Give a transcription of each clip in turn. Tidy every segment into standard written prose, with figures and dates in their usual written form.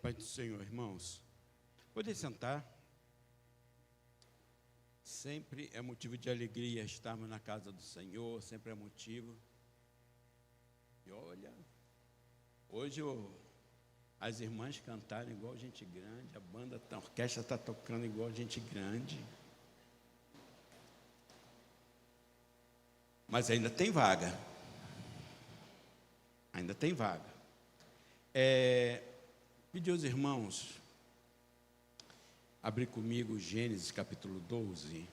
Pai do Senhor, irmãos, poder sentar. Sempre é motivo de alegria estarmos na casa do Senhor, sempre é motivo. E olha, hoje as irmãs cantaram igual gente grande, a orquestra está tocando igual gente grande. Mas ainda tem vaga. Ainda tem vaga. Pedi aos irmãos abrir comigo Gênesis capítulo 12.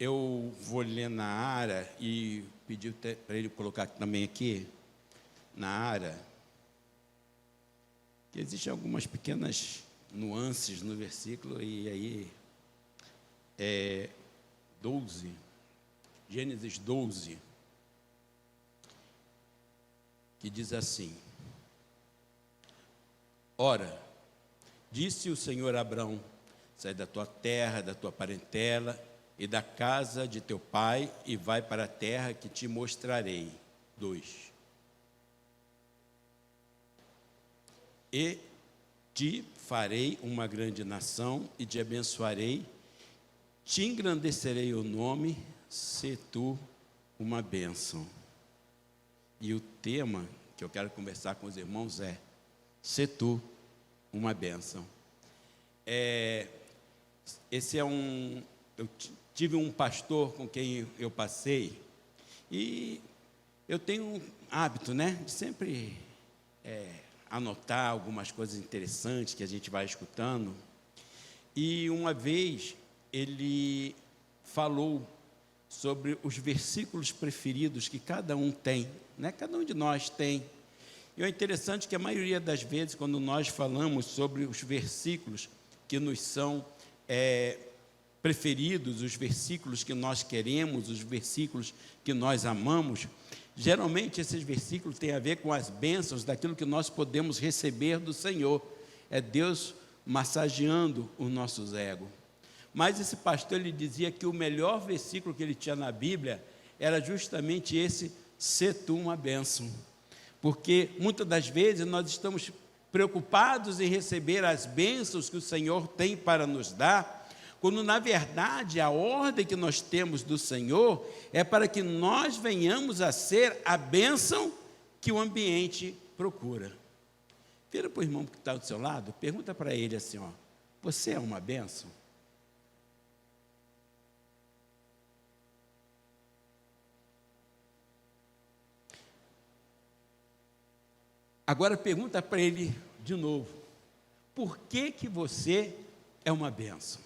Eu vou ler na Ara e pedir para ele colocar também aqui, na Ara, que existem algumas pequenas nuances no versículo, e aí 12, Gênesis 12, que diz assim: Ora, disse o Senhor a Abrão: sai da tua terra, da tua parentela e da casa de teu pai, e vai para a terra que te mostrarei. 2. E te farei uma grande nação, e te abençoarei, te engrandecerei o nome, se tu uma bênção. E o tema que eu quero conversar com os irmãos é: se tu uma bênção. Eu tive um pastor com quem eu passei, e eu tenho um hábito, de sempre anotar algumas coisas interessantes que a gente vai escutando. E uma vez ele falou sobre os versículos preferidos que cada um tem, cada um de nós tem. E é interessante que a maioria das vezes, quando nós falamos sobre os versículos que nos são preferidos, os versículos que nós queremos, os versículos que nós amamos, geralmente esses versículos têm a ver com as bênçãos daquilo que nós podemos receber do Senhor. É Deus massageando os nossos egos. Mas esse pastor, ele dizia que o melhor versículo que ele tinha na Bíblia era justamente esse: se tu uma bênção. Porque muitas das vezes nós estamos preocupados em receber as bênçãos que o Senhor tem para nos dar, quando na verdade a ordem que nós temos do Senhor é para que nós venhamos a ser a bênção que o ambiente procura. Vira para o irmão que está do seu lado, pergunta para ele assim: você é uma bênção? Agora pergunta para ele de novo: por que você é uma bênção?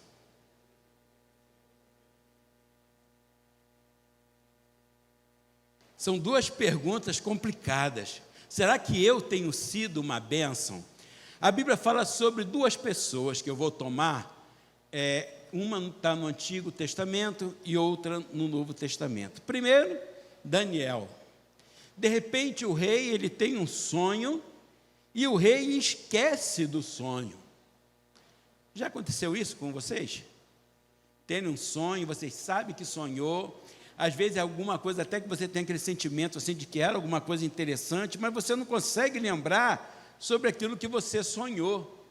São duas perguntas complicadas. Será que eu tenho sido uma bênção? A Bíblia fala sobre duas pessoas que eu vou tomar. Uma está no Antigo Testamento e outra no Novo Testamento. Primeiro, Daniel. De repente o rei, ele tem um sonho, e o rei esquece do sonho. Já aconteceu isso com vocês? Tem um sonho, vocês sabem que sonhou, às vezes é alguma coisa até que você tem aquele sentimento assim de que era alguma coisa interessante, mas você não consegue lembrar sobre aquilo que você sonhou.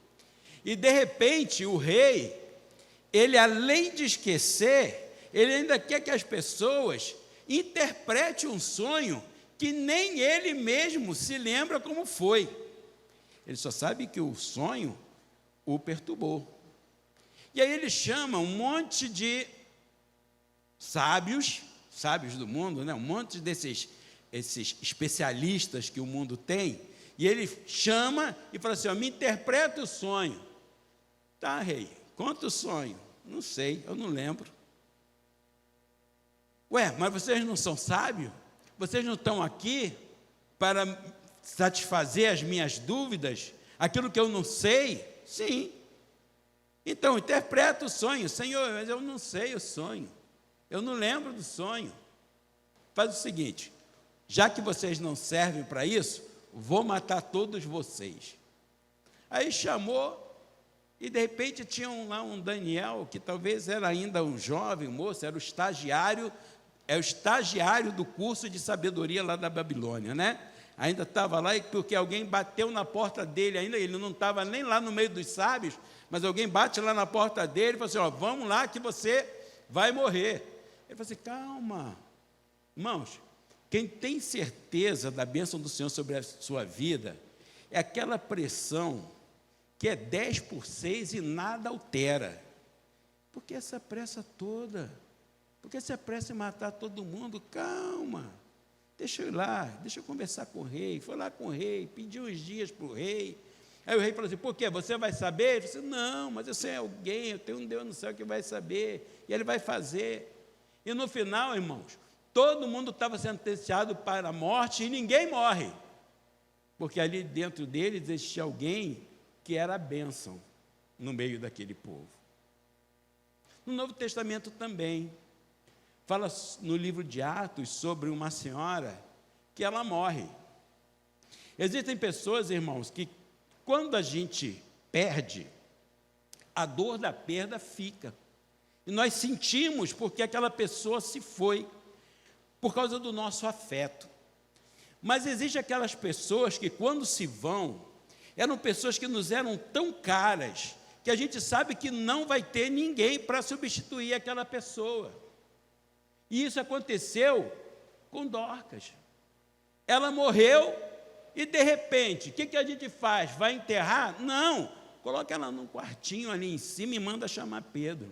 E de repente o rei, ele além de esquecer, ele ainda quer que as pessoas interpretem um sonho que nem ele mesmo se lembra como foi. Ele só sabe que o sonho o perturbou. E aí ele chama um monte de sábios do mundo, um monte esses especialistas que o mundo tem, e ele chama e fala assim: me interpreta o sonho. Tá, rei, conta o sonho. Não sei, eu não lembro. Mas vocês não são sábios? Vocês não estão aqui para satisfazer as minhas dúvidas? Aquilo que eu não sei? Sim. Então, interpreta o sonho. Senhor, mas eu não sei o sonho. Eu não lembro do sonho. Faz o seguinte: já que vocês não servem para isso, vou matar todos vocês. Aí chamou, e de repente tinha lá um Daniel, que talvez era ainda um jovem moço, era o estagiário do curso de sabedoria lá da Babilônia, ainda estava lá, porque alguém bateu na porta dele, ainda ele não estava nem lá no meio dos sábios, mas alguém bate lá na porta dele e fala assim, ó, vamos lá que você vai morrer. Ele falou assim, calma, irmãos, quem tem certeza da bênção do Senhor sobre a sua vida, é aquela pressão que é 10 por 6 e nada altera. Por que essa pressa toda? Por que essa pressa em matar todo mundo? Calma, deixa eu ir lá, deixa eu conversar com o rei. Foi lá com o rei, pediu uns dias para o rei. Aí o rei falou assim, por quê? Você vai saber? Ele falou assim, não, mas eu sei alguém, eu tenho um Deus no céu que vai saber, e ele vai fazer. E no final, irmãos, todo mundo estava sentenciado para a morte e ninguém morre. Porque ali dentro dele existia alguém que era a bênção no meio daquele povo. No Novo Testamento também, fala no livro de Atos sobre uma senhora que ela morre. Existem pessoas, irmãos, que quando a gente perde, a dor da perda fica. E nós sentimos porque aquela pessoa se foi, por causa do nosso afeto. Mas existem aquelas pessoas que quando se vão, eram pessoas que nos eram tão caras, que a gente sabe que não vai ter ninguém para substituir aquela pessoa. E isso aconteceu com Dorcas. Ela morreu e, de repente, o que a gente faz? Vai enterrar? Não, coloca ela num quartinho ali em cima e manda chamar Pedro.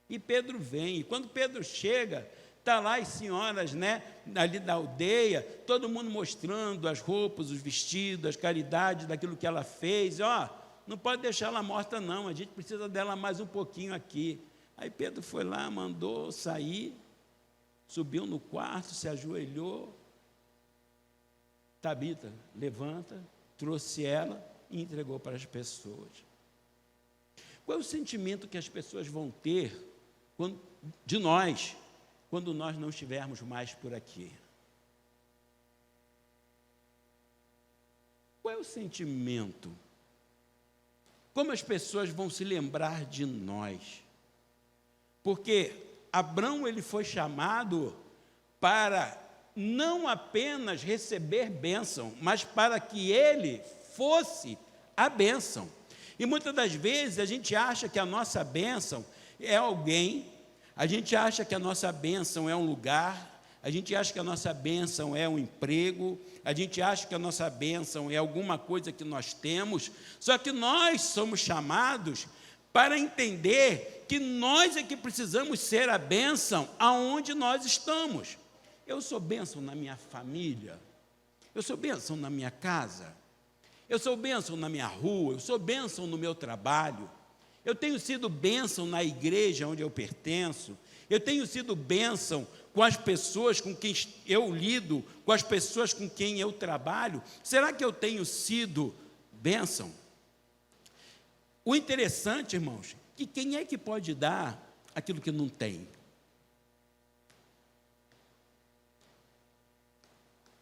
E Pedro vem, e quando Pedro chega, está lá as senhoras, né, ali da aldeia, todo mundo mostrando as roupas, os vestidos, as caridades daquilo que ela fez. Ó, não pode deixar ela morta não, a gente precisa dela mais um pouquinho aqui. Aí Pedro foi lá, mandou sair, subiu no quarto, se ajoelhou. Tabita, levanta, trouxe ela e entregou para as pessoas. Qual é o sentimento que as pessoas vão ter de nós, quando nós não estivermos mais por aqui? Qual é o sentimento? Como as pessoas vão se lembrar de nós? Porque Abrão, ele foi chamado para não apenas receber bênção, mas para que ele fosse a bênção. E muitas das vezes a gente acha que a nossa bênção é alguém, a gente acha que a nossa bênção é um lugar, a gente acha que a nossa bênção é um emprego, a gente acha que a nossa bênção é alguma coisa que nós temos, só que nós somos chamados para entender que nós é que precisamos ser a bênção aonde nós estamos. Eu sou bênção na minha família, eu sou bênção na minha casa, eu sou bênção na minha rua, eu sou bênção no meu trabalho, eu tenho sido bênção na igreja onde eu pertenço, eu tenho sido bênção com as pessoas com quem eu lido, com as pessoas com quem eu trabalho. Será que eu tenho sido bênção? O interessante, irmãos, que quem é que pode dar aquilo que não tem?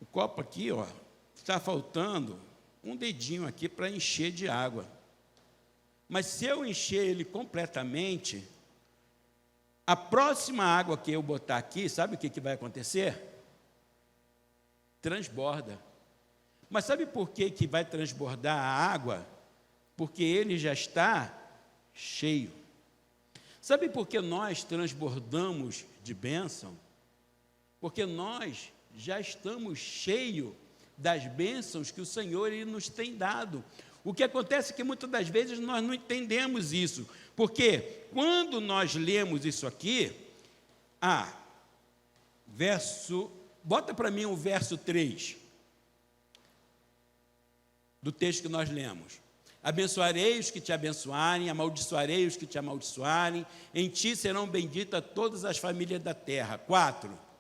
O copo aqui, ó, está faltando um dedinho aqui para encher de água. Mas se eu encher ele completamente, a próxima água que eu botar aqui, sabe o que vai acontecer? Transborda. Mas sabe por que vai transbordar a água? Porque ele já está cheio. Sabe por que nós transbordamos de bênção? Porque nós já estamos cheios das bênçãos que o Senhor ele nos tem dado. O que acontece é que muitas das vezes nós não entendemos isso, porque quando nós lemos isso aqui, bota para mim o verso 3 do texto que nós lemos. Abençoarei os que te abençoarem, amaldiçoarei os que te amaldiçoarem, em ti serão benditas todas as famílias da terra. 4.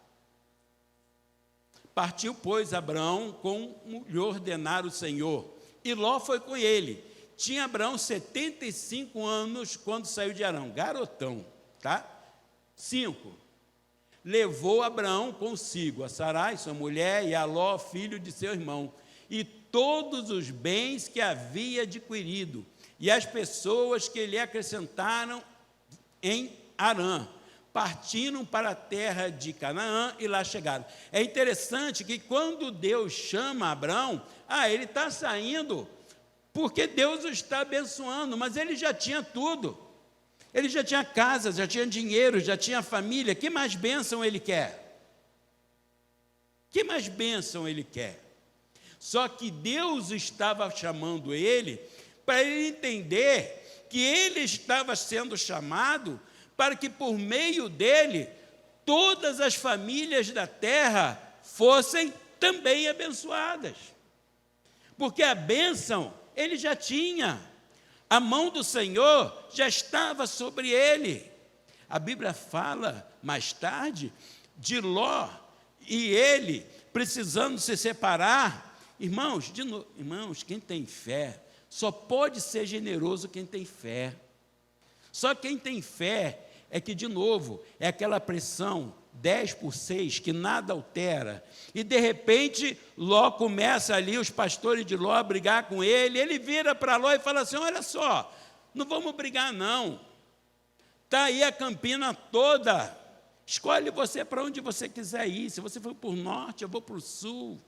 Partiu, pois, Abrão como lhe ordenara o Senhor, e Ló foi com ele. Tinha Abrão 75 anos quando saiu de Harã, garotão, tá? 5. Levou Abrão consigo a Sarai, sua mulher, e a Ló, filho de seu irmão, e todos os bens que havia adquirido, e as pessoas que lhe acrescentaram em Harã, partiram para a terra de Canaã e lá chegaram. É interessante que quando Deus chama Abraão, ele está saindo porque Deus o está abençoando, mas ele já tinha tudo. Ele já tinha casa, já tinha dinheiro, já tinha família. Que mais bênção ele quer? Que mais bênção ele quer? Só que Deus estava chamando ele para ele entender que ele estava sendo chamado para que por meio dele todas as famílias da terra fossem também abençoadas. Porque a bênção ele já tinha. A mão do Senhor já estava sobre ele. A Bíblia fala, mais tarde, de Ló e ele precisando se separar. Irmãos, quem tem fé, só pode ser generoso quem tem fé. Só quem tem fé é que, de novo, é aquela pressão 10/6 que nada altera, e de repente Ló começa ali, os pastores de Ló a brigar com ele, ele vira para Ló e fala assim: olha só, não vamos brigar não, está aí a campina toda, escolhe você para onde você quiser ir, se você for para o norte, eu vou para o sul,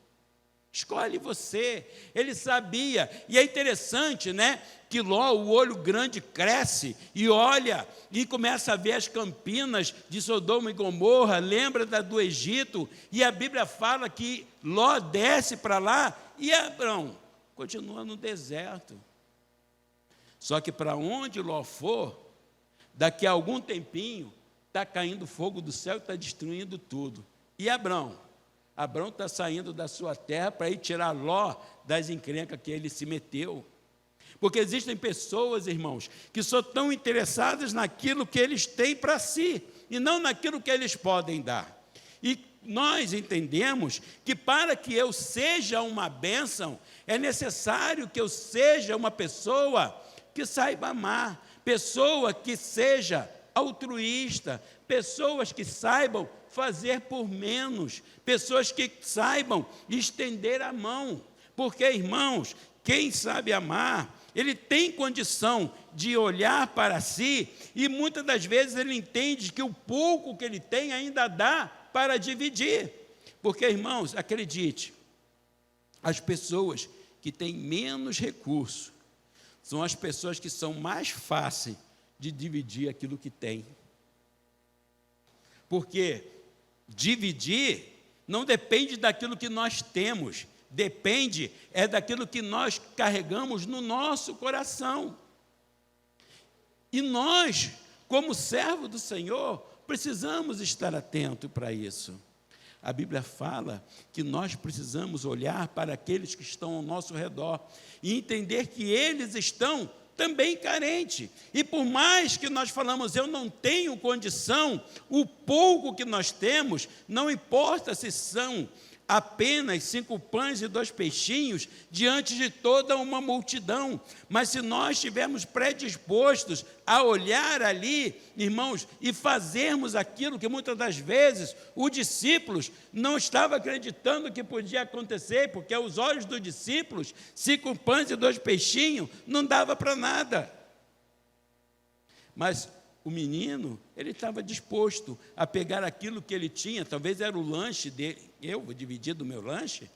escolhe você. Ele sabia, e é interessante, né, que Ló, o olho grande cresce e olha e começa a ver as campinas de Sodoma e Gomorra, lembra do Egito, e a Bíblia fala que Ló desce para lá e Abrão continua no deserto. Só que para onde Ló for, daqui a algum tempinho, está caindo fogo do céu e está destruindo tudo. E Abrão está saindo da sua terra para ir tirar Ló das encrencas que ele se meteu. Porque existem pessoas, irmãos, que só estão interessadas naquilo que eles têm para si, e não naquilo que eles podem dar. E nós entendemos que para que eu seja uma bênção, é necessário que eu seja uma pessoa que saiba amar, pessoa que seja altruísta, pessoas que saibam fazer por menos, pessoas que saibam estender a mão, porque, irmãos, quem sabe amar, ele tem condição de olhar para si, e muitas das vezes ele entende que o pouco que ele tem ainda dá para dividir, porque, irmãos, acredite, as pessoas que têm menos recurso, são as pessoas que são mais fáceis de dividir aquilo que têm, porque dividir não depende daquilo que nós temos, depende daquilo que nós carregamos no nosso coração. E nós, como servo do Senhor, precisamos estar atento para isso. A Bíblia fala que nós precisamos olhar para aqueles que estão ao nosso redor e entender que eles estão também carente, e por mais que nós falamos, eu não tenho condição, o pouco que nós temos, não importa se são apenas 5 pães e 2 peixinhos, diante de toda uma multidão, mas se nós estivermos predispostos a olhar ali, irmãos, e fazermos aquilo que muitas das vezes os discípulos não estavam acreditando que podia acontecer, porque aos olhos dos discípulos, 5 pães e 2 peixinhos não dava para nada, mas o menino, ele estava disposto a pegar aquilo que ele tinha, talvez era o lanche dele, eu vou dividir do meu lanche,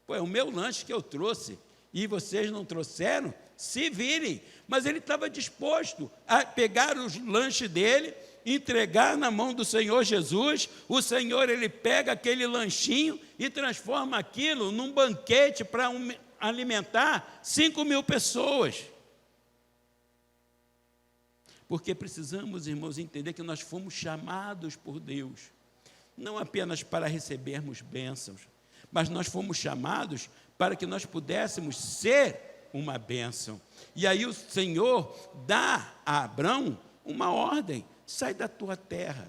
é o meu lanche que eu trouxe, e vocês não trouxeram, se virem, mas ele estava disposto a pegar o lanche dele, entregar na mão do Senhor Jesus, o Senhor, ele pega aquele lanchinho e transforma aquilo num banquete para alimentar 5.000 pessoas, porque precisamos, irmãos, entender que nós fomos chamados por Deus, não apenas para recebermos bênçãos, mas nós fomos chamados para que nós pudéssemos ser uma bênção. E aí o Senhor dá a Abrão uma ordem: sai da tua terra,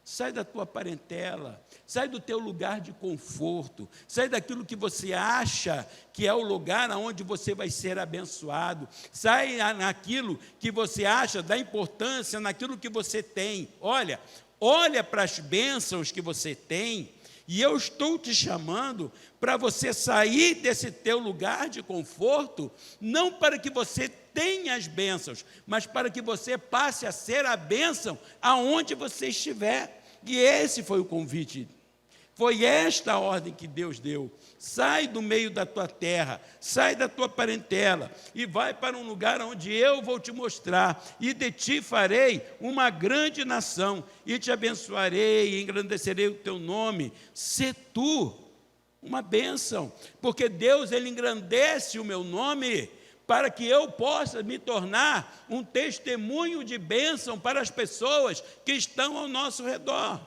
sai da tua parentela, sai do teu lugar de conforto, sai daquilo que você acha que é o lugar onde você vai ser abençoado, sai naquilo que você acha, dá importância naquilo que você tem. Olha para as bênçãos que você tem, e eu estou te chamando para você sair desse teu lugar de conforto, não para que você tenha as bênçãos, mas para que você passe a ser a bênção aonde você estiver. E esse foi o convite. Foi esta a ordem que Deus deu. Sai do meio da tua terra, sai da tua parentela e vai para um lugar onde eu vou te mostrar, e de ti farei uma grande nação, e te abençoarei e engrandecerei o teu nome. Sê tu uma bênção, porque Deus, Ele engrandece o meu nome para que eu possa me tornar um testemunho de bênção para as pessoas que estão ao nosso redor.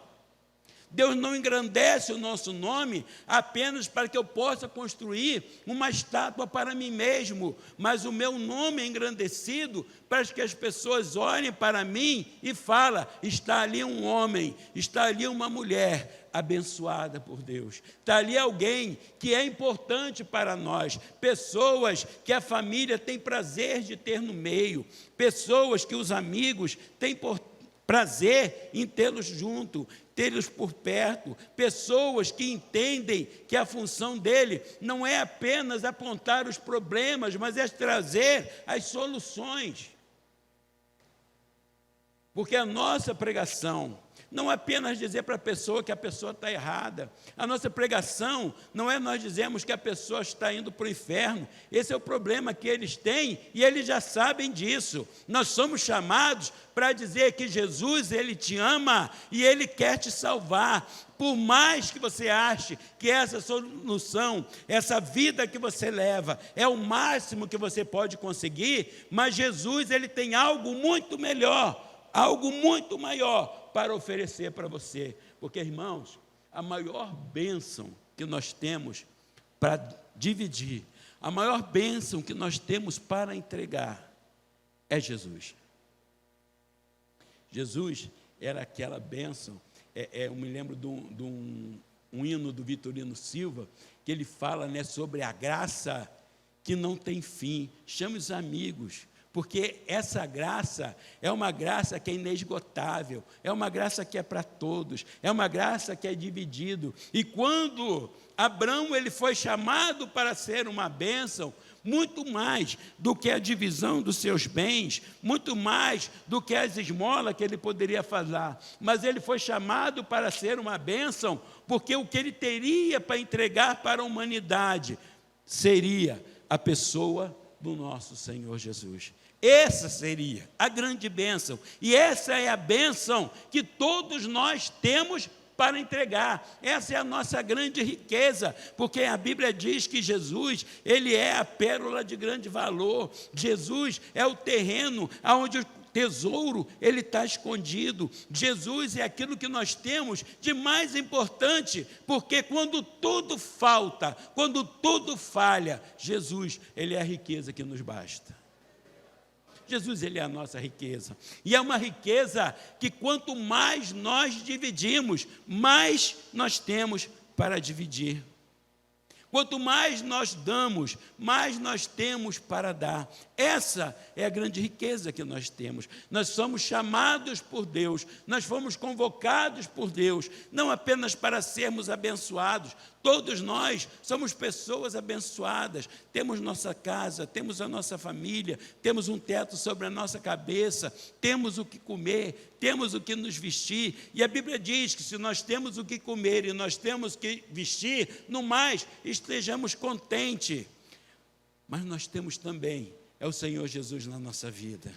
Deus não engrandece o nosso nome apenas para que eu possa construir uma estátua para mim mesmo, mas o meu nome é engrandecido para que as pessoas olhem para mim e falem: está ali um homem, está ali uma mulher abençoada por Deus, está ali alguém que é importante para nós, pessoas que a família tem prazer de ter no meio, pessoas que os amigos têm prazer em tê-los junto, tê-los por perto, pessoas que entendem que a função dele não é apenas apontar os problemas, mas é trazer as soluções. Porque a nossa pregação não é apenas dizer para a pessoa que a pessoa está errada. A nossa pregação não é nós dizermos que a pessoa está indo para o inferno. Esse é o problema que eles têm e eles já sabem disso. Nós somos chamados para dizer que Jesus, Ele te ama e Ele quer te salvar. Por mais que você ache que essa solução, essa vida que você leva, é o máximo que você pode conseguir, mas Jesus, Ele tem algo muito melhor, algo muito maior para oferecer para você. Porque, irmãos, a maior bênção que nós temos para dividir, a maior bênção que nós temos para entregar é Jesus. Jesus era aquela bênção. Eu me lembro de um hino do Vitorino Silva, que ele fala, né, sobre a graça que não tem fim. Chame os amigos, porque essa graça é uma graça que é inesgotável, é uma graça que é para todos, é uma graça que é dividido. E quando Abraão ele foi chamado para ser uma bênção, muito mais do que a divisão dos seus bens, muito mais do que as esmolas que ele poderia fazer, mas ele foi chamado para ser uma bênção, porque o que ele teria para entregar para a humanidade seria a pessoa do nosso Senhor Jesus. Essa seria a grande bênção, e essa é a bênção que todos nós temos para entregar. Essa é a nossa grande riqueza, porque a Bíblia diz que Jesus, Ele é a pérola de grande valor. Jesus é o terreno onde o tesouro ele está escondido. Jesus é aquilo que nós temos de mais importante, porque quando tudo falta, quando tudo falha, Jesus, Ele é a riqueza que nos basta. Jesus, Ele é a nossa riqueza, e é uma riqueza que quanto mais nós dividimos, mais nós temos para dividir. Quanto mais nós damos, mais nós temos para dar. Essa é a grande riqueza que nós temos. Nós somos chamados por Deus, nós fomos convocados por Deus, não apenas para sermos abençoados. Todos nós somos pessoas abençoadas, temos nossa casa, temos a nossa família, temos um teto sobre a nossa cabeça, temos o que comer, temos o que nos vestir, e a Bíblia diz que se nós temos o que comer e nós temos o que vestir, no mais, estejamos contentes. Mas nós temos também, é o Senhor Jesus na nossa vida.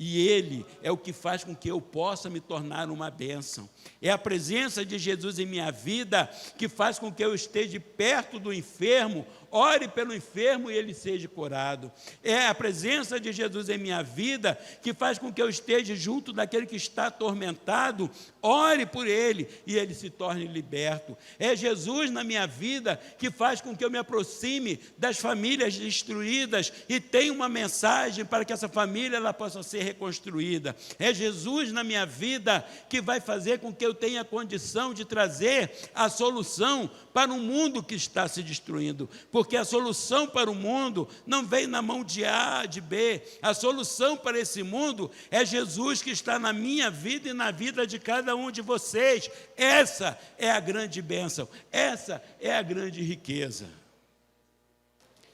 E Ele é o que faz com que eu possa me tornar uma bênção. É a presença de Jesus em minha vida que faz com que eu esteja perto do enfermo, ore pelo enfermo e ele seja curado. É a presença de Jesus em minha vida que faz com que eu esteja junto daquele que está atormentado, ore por ele e ele se torne liberto. É Jesus na minha vida que faz com que eu me aproxime das famílias destruídas e tenha uma mensagem para que essa família ela possa ser reconstruída. É Jesus na minha vida que vai fazer com que eu tenha condição de trazer a solução para um mundo que está se destruindo, porque a solução para o mundo não vem na mão de A, de B, a solução para esse mundo é Jesus que está na minha vida e na vida de cada um de vocês. Essa é a grande bênção, essa é a grande riqueza.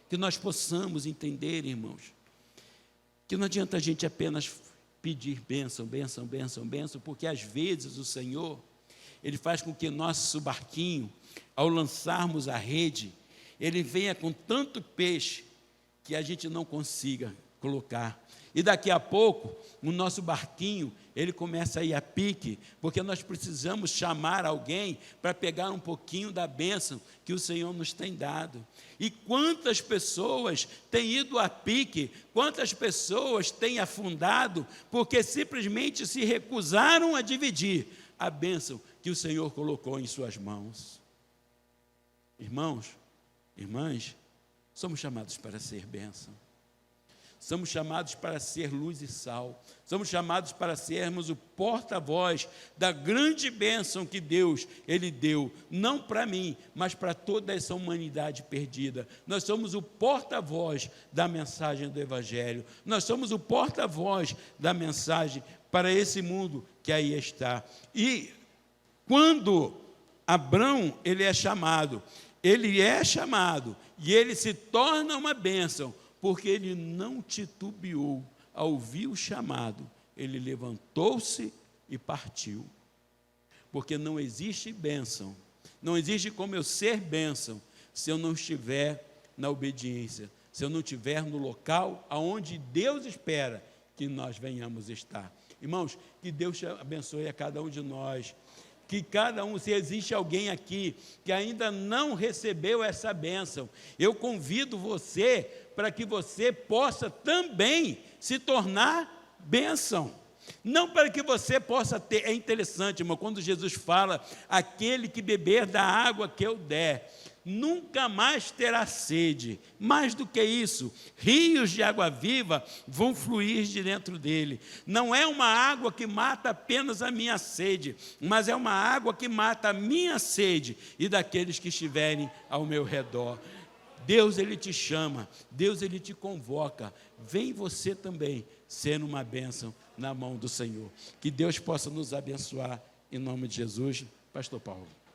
Que nós possamos entender, irmãos, que não adianta a gente apenas pedir bênção, bênção, bênção, bênção, porque às vezes o Senhor, Ele faz com que nosso barquinho, ao lançarmos a rede, ele venha com tanto peixe que a gente não consiga colocar. E daqui a pouco, o nosso barquinho, ele começa a ir a pique, porque nós precisamos chamar alguém para pegar um pouquinho da bênção que o Senhor nos tem dado. E quantas pessoas têm ido a pique, quantas pessoas têm afundado, porque simplesmente se recusaram a dividir a bênção que o Senhor colocou em suas mãos. Irmãos, irmãs, somos chamados para ser bênção. Somos chamados para ser luz e sal. Somos chamados para sermos o porta-voz da grande bênção que Deus, Ele deu, não para mim, mas para toda essa humanidade perdida. Nós somos o porta-voz da mensagem do Evangelho. Nós somos o porta-voz da mensagem para esse mundo que aí está. E quando Abrão, ele é chamado e ele se torna uma bênção, porque ele não titubeou ao ouvir o chamado, ele levantou-se e partiu. Porque não existe bênção, não existe como eu ser bênção, se eu não estiver na obediência, se eu não estiver no local aonde Deus espera que nós venhamos estar. Irmãos, que Deus abençoe a cada um de nós, que cada um, se existe alguém aqui que ainda não recebeu essa bênção, eu convido você para que você possa também se tornar bênção. Não para que você possa ter, é interessante, irmão, quando Jesus fala, aquele que beber da água que eu der, nunca mais terá sede. Mais do que isso, rios de água viva vão fluir de dentro dele. Não é uma água que mata apenas a minha sede, mas é uma água que mata a minha sede e daqueles que estiverem ao meu redor. Deus, Ele te chama, Deus, Ele te convoca, vem você também ser uma bênção na mão do Senhor. Que Deus possa nos abençoar, em nome de Jesus. Pastor Paulo.